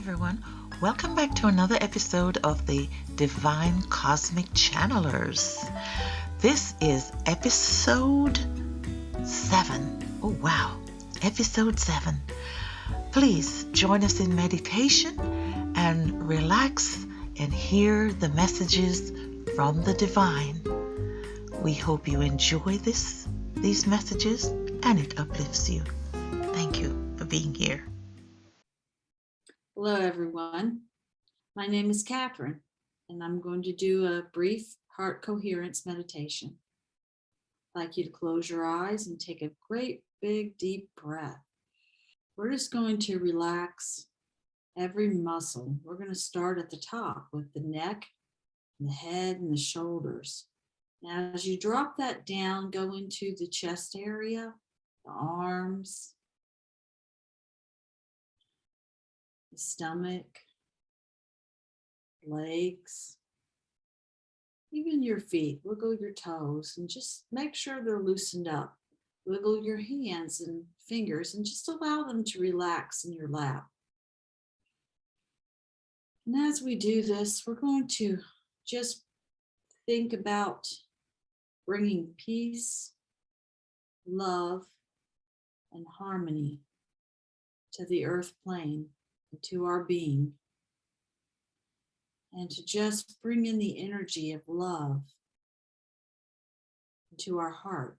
everyone. Welcome back to another episode of the Divine Cosmic Channelers. This is episode 7. Oh, wow. Episode 7. Please join us in meditation and relax and hear the messages from the divine. We hope you enjoy these messages and it uplifts you. Thank you for being here. Hello, everyone. My name is Catherine, and I'm going to do a brief heart coherence meditation. I'd like you to close your eyes and take a great, big, deep breath. We're just going to relax every muscle. We're going to start at the top with the neck, and the head, and the shoulders. Now, as you drop that down, go into the chest area, the arms, the stomach, legs, even your feet. Wiggle your toes and just make sure they're loosened up. Wiggle your hands and fingers and just allow them to relax in your lap. And as we do this, we're going to just think about bringing peace, love, and harmony to the earth plane and to our being. And to just bring in the energy of love into our heart.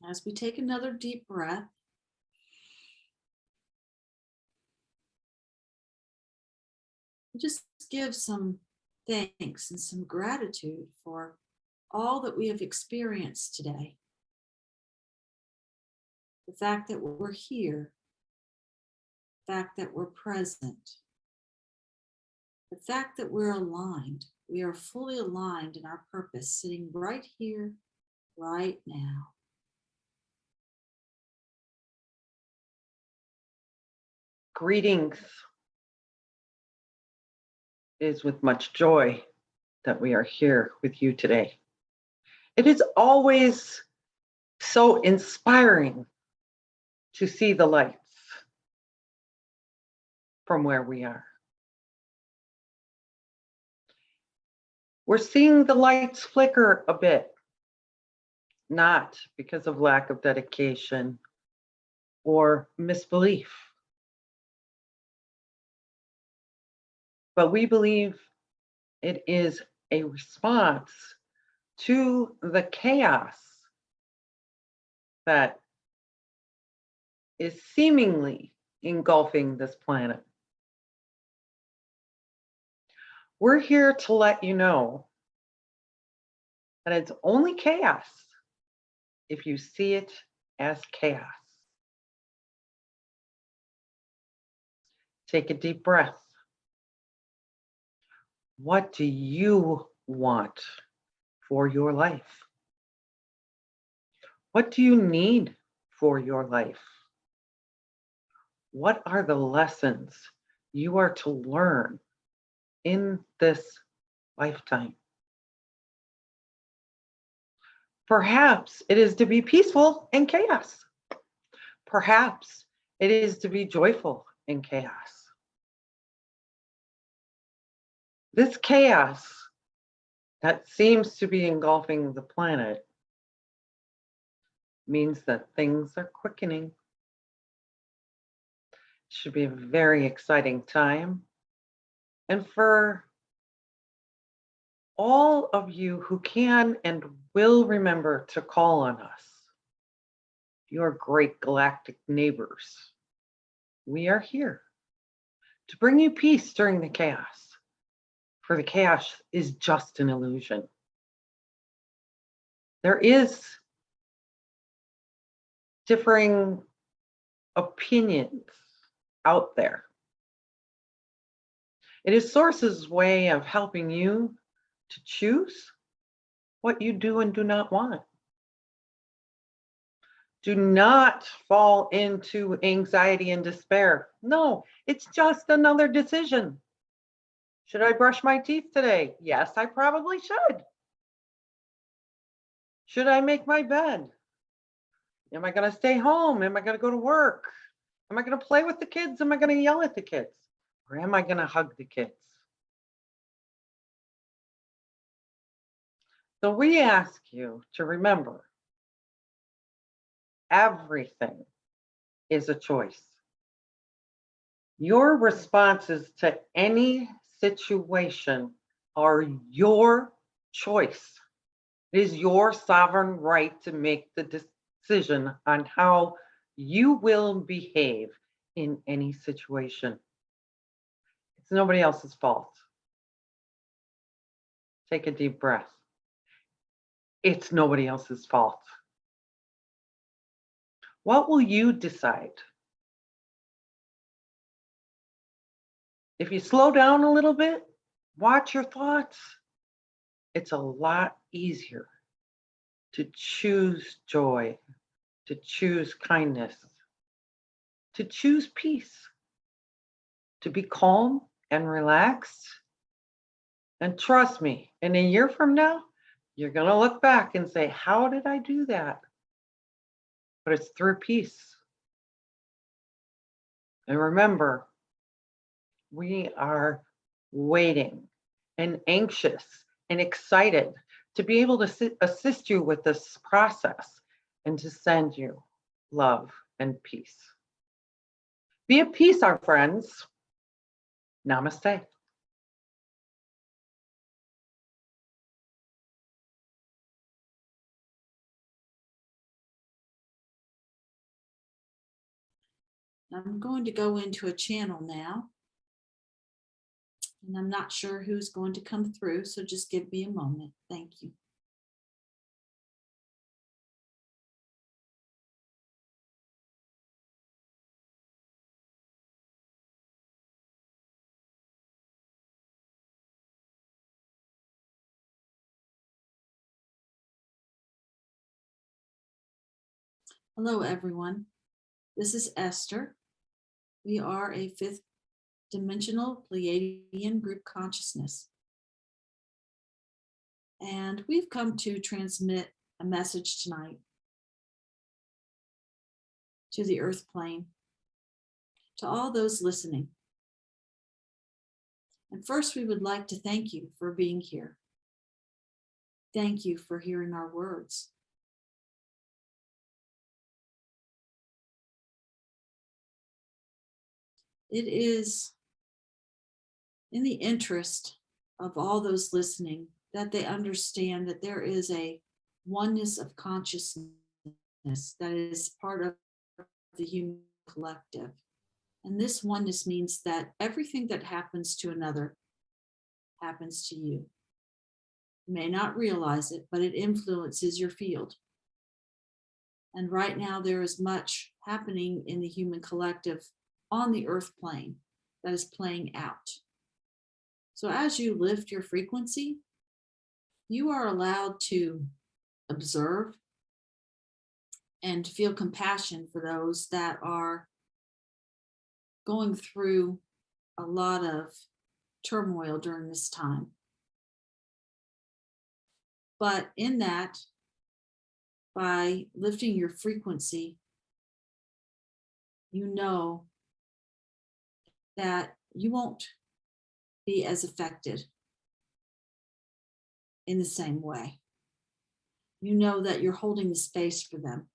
As we take another deep breath, just give some thanks and some gratitude for all that we have experienced today. The fact that we're here, the fact that we're present, the fact that we're aligned. We are fully aligned in our purpose, sitting right here, right now. Greetings. It is with much joy that we are here with you today. It is always so inspiring to see the lights from where we are. We're seeing the lights flicker a bit, not because of lack of dedication or misbelief. But we believe it is a response to the chaos that is seemingly engulfing this planet. We're here to let you know that it's only chaos if you see it as chaos. Take a deep breath. What do you want for your life? What do you need for your life? What are the lessons you are to learn in this lifetime? Perhaps it is to be peaceful in chaos. Perhaps it is to be joyful in chaos. This chaos that seems to be engulfing the planet means that things are quickening. It should be a very exciting time. And for all of you who can and will remember to call on us, your great galactic neighbors, we are here to bring you peace during the chaos. For the chaos is just an illusion. There is differing opinions out there. It is Source's way of helping you to choose what you do and do not want. Do not fall into anxiety and despair. No, it's just another decision. Should I brush my teeth today? Yes, I probably should. Should I make my bed? Am I going to stay home? Am I going to go to work? Am I going to play with the kids? Am I going to yell at the kids? Or am I going to hug the kids? So we ask you to remember everything is a choice. Your responses to any situation are your choice. It is your sovereign right to make the decision on how you will behave in any situation. It's nobody else's fault. Take a deep breath. It's nobody else's fault. What will you decide? If you slow down a little bit, watch your thoughts, it's a lot easier to choose joy, to choose kindness, to choose peace, to be calm and relaxed. And trust me, in a year from now, you're going to look back and say, how did I do that? But it's through peace. And remember, we are waiting and anxious and excited to be able to assist you with this process and to send you love and peace. Be at peace, our friends. Namaste. I'm going to go into a channel now. And I'm not sure who's going to come through, so just give me a moment. Thank you. Hello, everyone. This is Esther. We are a fifth dimensional Pleiadian group consciousness. And we've come to transmit a message tonight to the earth plane, to all those listening. And first, we would like to thank you for being here. Thank you for hearing our words. It is in the interest of all those listening that they understand that there is a oneness of consciousness that is part of the human collective. And this oneness means that everything that happens to another happens to you. You may not realize it, but it influences your field. And right now, there is much happening in the human collective on the earth plane that is playing out. So as you lift your frequency, you are allowed to observe and feel compassion for those that are going through a lot of turmoil during this time. But in that, by lifting your frequency, you know that you won't be as affected in the same way. You know that you're holding the space for them.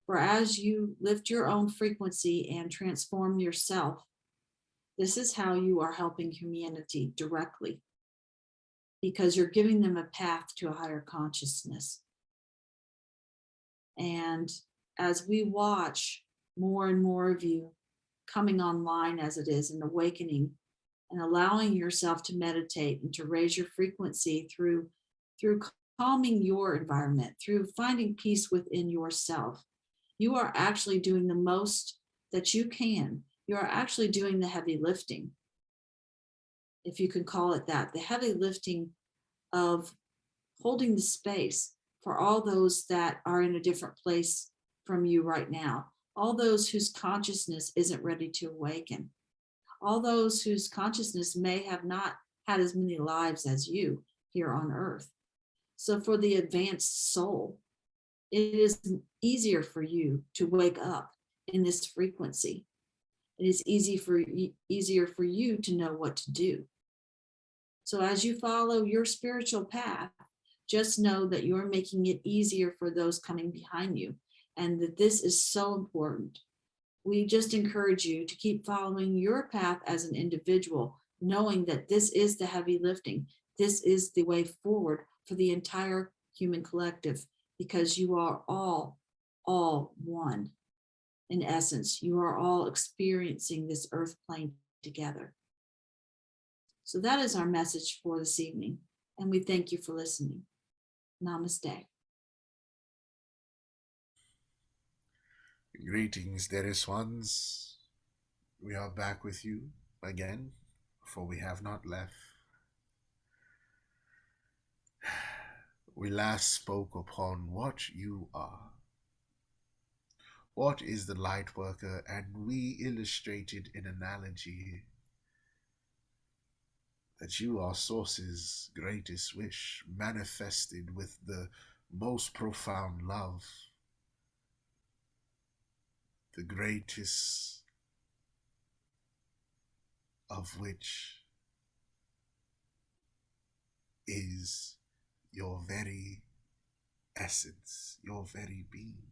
For as you lift your own frequency and transform yourself, this is how you are helping humanity directly, because you're giving them a path to a higher consciousness. And as we watch more and more of you coming online as it is and awakening and allowing yourself to meditate and to raise your frequency through calming your environment, through finding peace within yourself, you are actually doing the most that you can. You are actually doing the heavy lifting, if you can call it that, the heavy lifting of holding the space for all those that are in a different place from you right now, all those whose consciousness isn't ready to awaken, all those whose consciousness may have not had as many lives as you here on earth. So for the advanced soul, it is easier for you to wake up in this frequency. It is easier for you to know what to do. So as you follow your spiritual path, just know that you're making it easier for those coming behind you, and that this is so important. We just encourage you to keep following your path as an individual, knowing that this is the heavy lifting. This is the way forward for the entire human collective, because you are all one. In essence, you are all experiencing this earth plane together. So that is our message for this evening, and we thank you for listening. Namaste. Greetings, dearest ones. We are back with you again, for we have not left. We last spoke upon what you are. What is the light worker? And we illustrated in analogy that you are Source's greatest wish, manifested with the most profound love, the greatest of which is your very essence, your very being.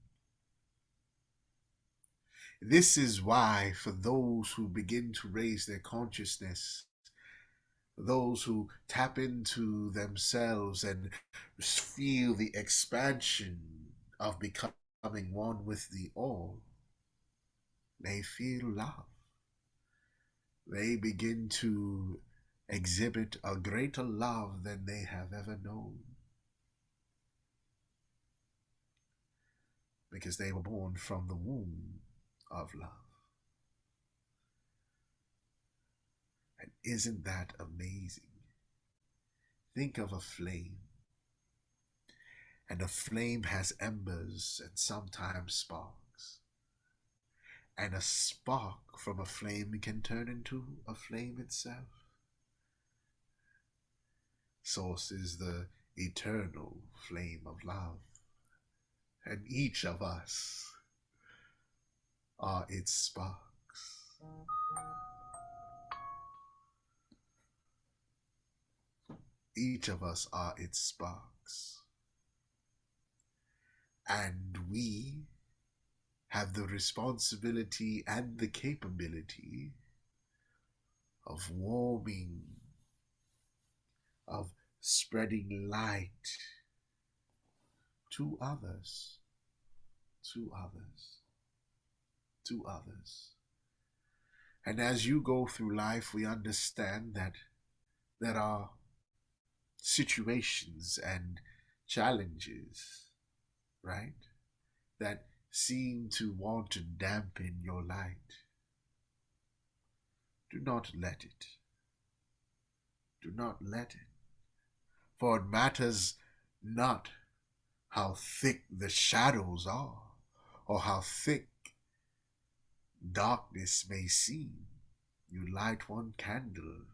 This is why, for those who begin to raise their consciousness, those who tap into themselves and feel the expansion of becoming one with the all, they feel love. They begin to exhibit a greater love than they have ever known, because they were born from the womb of love. And isn't that amazing? Think of a flame, and a flame has embers and sometimes sparks. And a spark from a flame can turn into a flame itself. Source is the eternal flame of love, and each of us are its sparks. Each of us are its sparks. And we have the responsibility and the capability of warming, of spreading light to others, to others, to others. And as you go through life, we understand that there are situations and challenges, right, that seem to want to dampen your light. Do not let it. Do not let it. For it matters not how thick the shadows are, or how thick darkness may seem. You light one candle,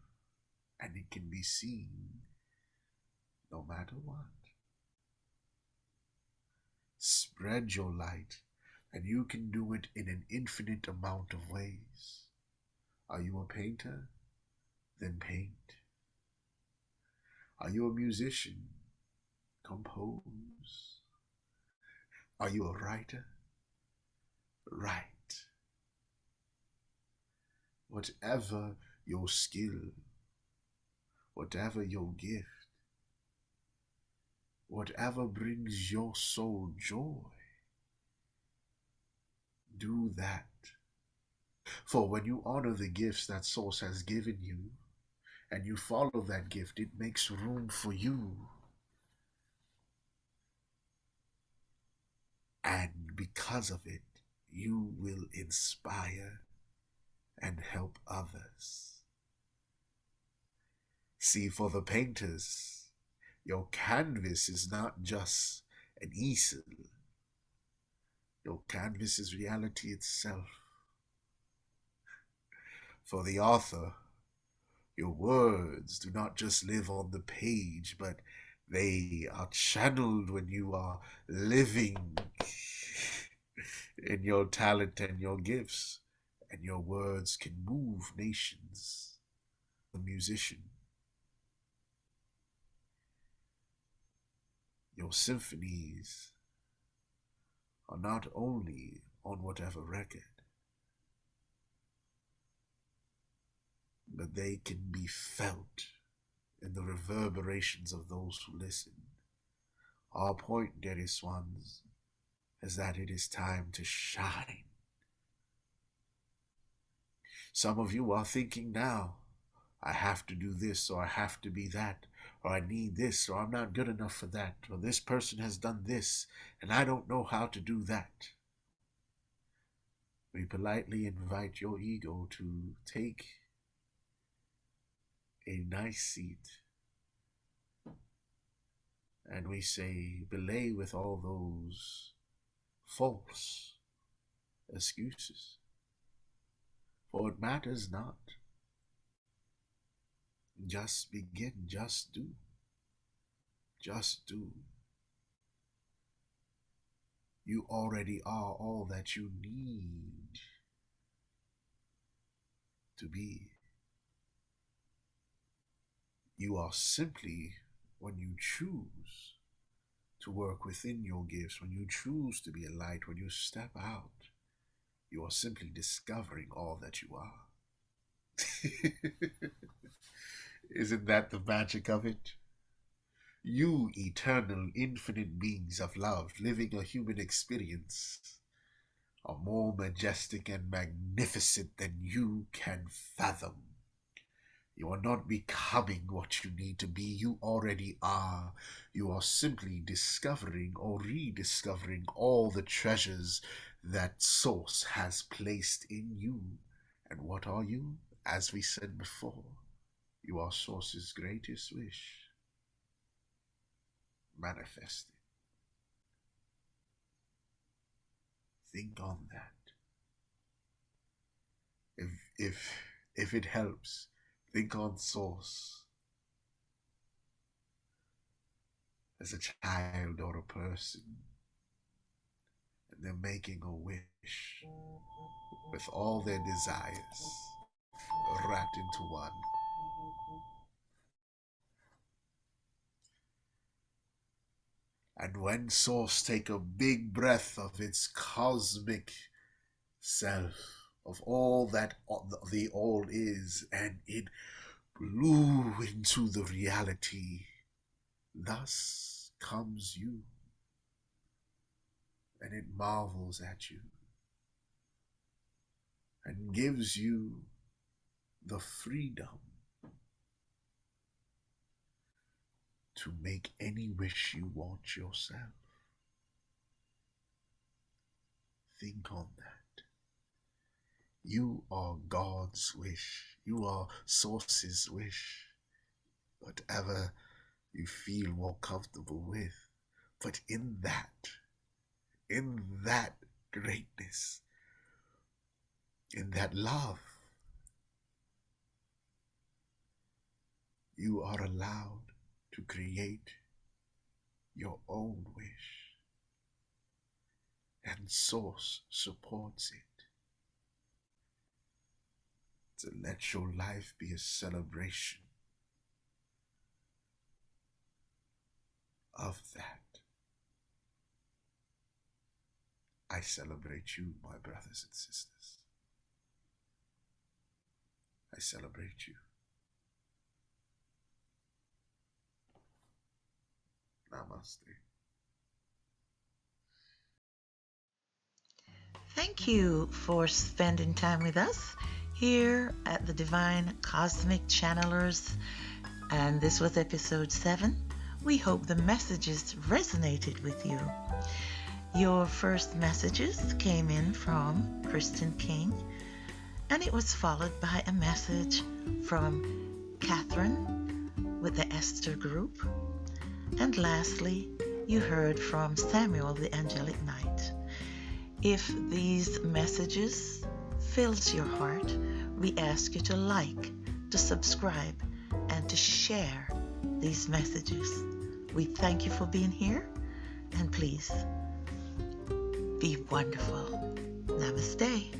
and it can be seen no matter what. Spread your light, and you can do it in an infinite amount of ways. Are you a painter? Then paint. Are you a musician? Compose. Are you a writer? Write. Whatever your skill, whatever your gift, whatever brings your soul joy, do that. For when you honor the gifts that Source has given you, and you follow that gift, it makes room for you. And because of it, you will inspire and help others. See, for the painters, your canvas is not just an easel. Your canvas is reality itself. For the author, your words do not just live on the page, but they are channeled when you are living in your talent and your gifts, and your words can move nations. A musician, your symphonies are not only on whatever record, but they can be felt in the reverberations of those who listen. Our point, dearest ones, is that it is time to shine. Some of you are thinking now, I have to do this, or I have to be that, or I need this, or I'm not good enough for that, or this person has done this, and I don't know how to do that. We politely invite your ego to take a nice seat, and we say, belay with all those false excuses, for it matters not. Just begin, just do. Just do. You already are all that you need to be. You are simply, when you choose to work within your gifts, when you choose to be a light, when you step out, you are simply discovering all that you are. Isn't that the magic of it? You, eternal, infinite beings of love, living a human experience, are more majestic and magnificent than you can fathom. You are not becoming what you need to be. You already are. You are simply discovering or rediscovering all the treasures that Source has placed in you. And what are you? As we said before, you are Source's greatest wish. Manifest it. Think on that. If it helps, think on Source as a child or a person, and they're making a wish with all their desires wrapped into one. And when Source take a big breath of its cosmic self, of all that the all is, and it blew into the reality, thus comes you, and it marvels at you, and gives you the freedom to make any wish you want yourself. Think on that. You are God's wish. You are Source's wish. Whatever you feel more comfortable with. But in that greatness, in that love, you are allowed to create your own wish, and Source supports it. To let your life be a celebration of that. I celebrate you, my brothers and sisters. I celebrate you. Namaste. Thank you for spending time with us here at the Divine Cosmic Channelers. And this was episode 7. We hope the messages resonated with you. Your first messages came in from Kristen King, and it was followed by a message from Catherine with the Esther Group. And lastly, you heard from Samuel the Angelic Knight. If these messages fills your heart, we ask you to like, to subscribe, and to share these messages. We thank you for being here, and please Be wonderful. Namaste.